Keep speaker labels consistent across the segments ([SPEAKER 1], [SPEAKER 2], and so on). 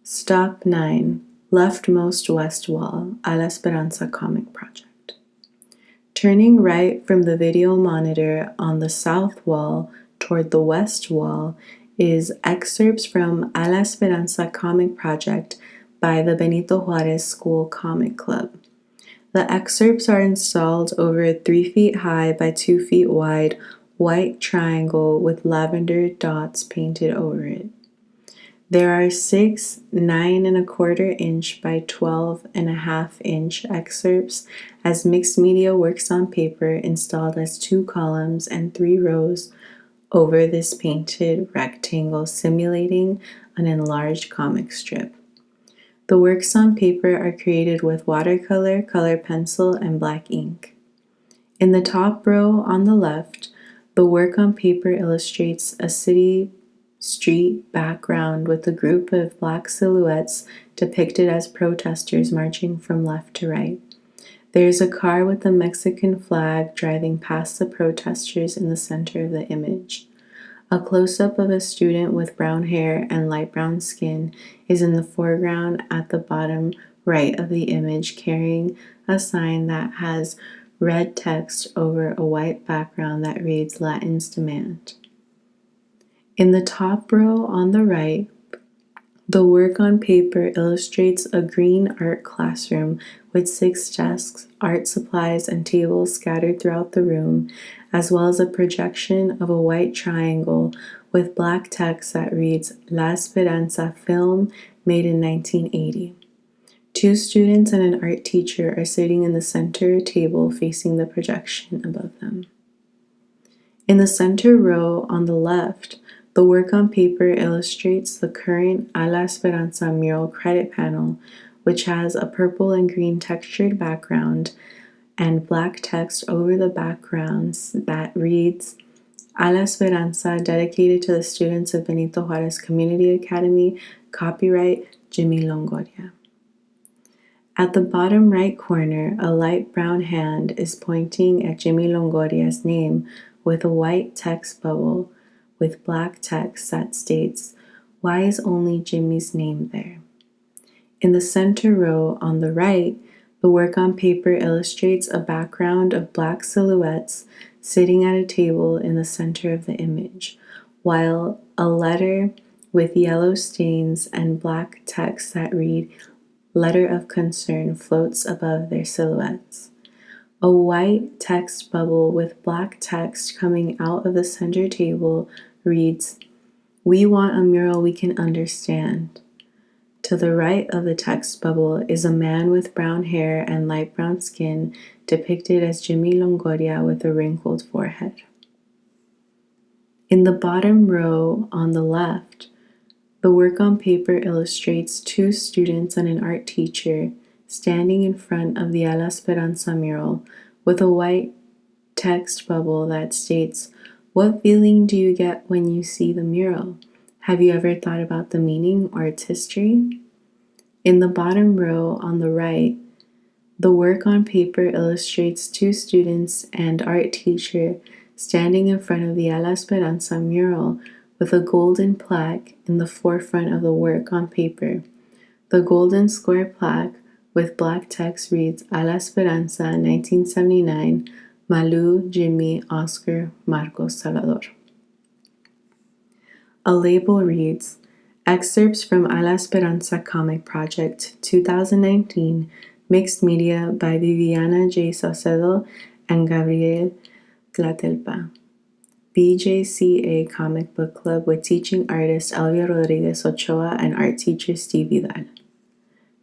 [SPEAKER 1] Stop 9. Leftmost west wall, a la esperanza comic project. Turning right from the video monitor on the south wall toward the west wall is excerpts from A la Esperanza comic project by the Benito Juarez School Comic Club. The excerpts are installed over a 3 feet high by 2 feet wide white triangle with lavender dots painted over it. There are 6 9¼ inch by 12½ inch excerpts as mixed media works on paper installed as 2 columns and 3 rows over this painted rectangle simulating an enlarged comic strip. The works on paper are created with watercolor, color pencil, and black ink. In the top row on the left, the work on paper illustrates a city street background with a group of black silhouettes depicted as protesters marching from left to right. There is a car with a Mexican flag driving past the protesters in the center of the image. A close-up of a student with brown hair and light brown skin is in the foreground at the bottom right of the image, carrying a sign that has red text over a white background that reads Latin's Demand. In the top row on the right, the work on paper illustrates a green art classroom with 6 desks, art supplies, and tables scattered throughout the room, as well as a projection of a white triangle with black text that reads La Esperanza film made in 1980. 2 students and an art teacher are sitting in the center table facing the projection above them. In the center row on the left, the work on paper illustrates the current A la Esperanza mural credit panel, which has a purple and green textured background and black text over the backgrounds that reads A la Esperanza, dedicated to the students of Benito Juarez Community Academy, copyright Jimmy Longoria. At the bottom right corner, a light brown hand is pointing at Jimmy Longoria's name with a white text bubble with black text that states, "Why is only Jimmy's name there?" In the center row on the right, the work on paper illustrates a background of black silhouettes sitting at a table in the center of the image, while a letter with yellow stains and black text that read Letter of Concern floats above their silhouettes. A white text bubble with black text coming out of the center table reads, "We want a mural we can understand." To the right of the text bubble is a man with brown hair and light brown skin depicted as Jimmy Longoria with a wrinkled forehead. In the bottom row on the left, the work on paper illustrates 2 students and an art teacher standing in front of the A la Esperanza mural with a white text bubble that states, "What feeling do you get when you see the mural? Have you ever thought about the meaning or its history?" In the bottom row on the right, the work on paper illustrates 2 students and art teacher standing in front of the A la Esperanza mural with a golden plaque in the forefront of the work on paper. The golden square plaque with black text reads A la Esperanza 1979, Malu, Jimmy, Oscar, Marcos, Salvador. A label reads, Excerpts from A la Esperanza Comic Project 2019, mixed media by Viviana J. Saucedo and Gabriel Tlatelpa. BJCA Comic Book Club with teaching artist Elvia Rodriguez Ochoa and art teacher Steve Vidal.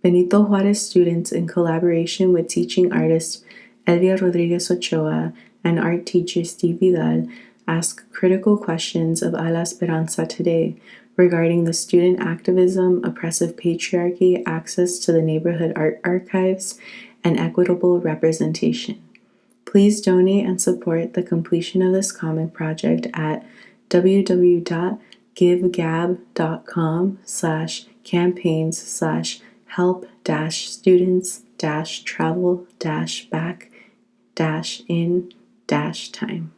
[SPEAKER 1] Benito Juarez students in collaboration with teaching artist Elvia Rodriguez Ochoa and art teacher Steve Vidal ask critical questions of A la Esperanza today regarding the student activism, oppressive patriarchy, access to the neighborhood art archives, and equitable representation. Please donate and support the completion of this comic project at www.givegab.com/campaigns/help-students-travel-back-in-time.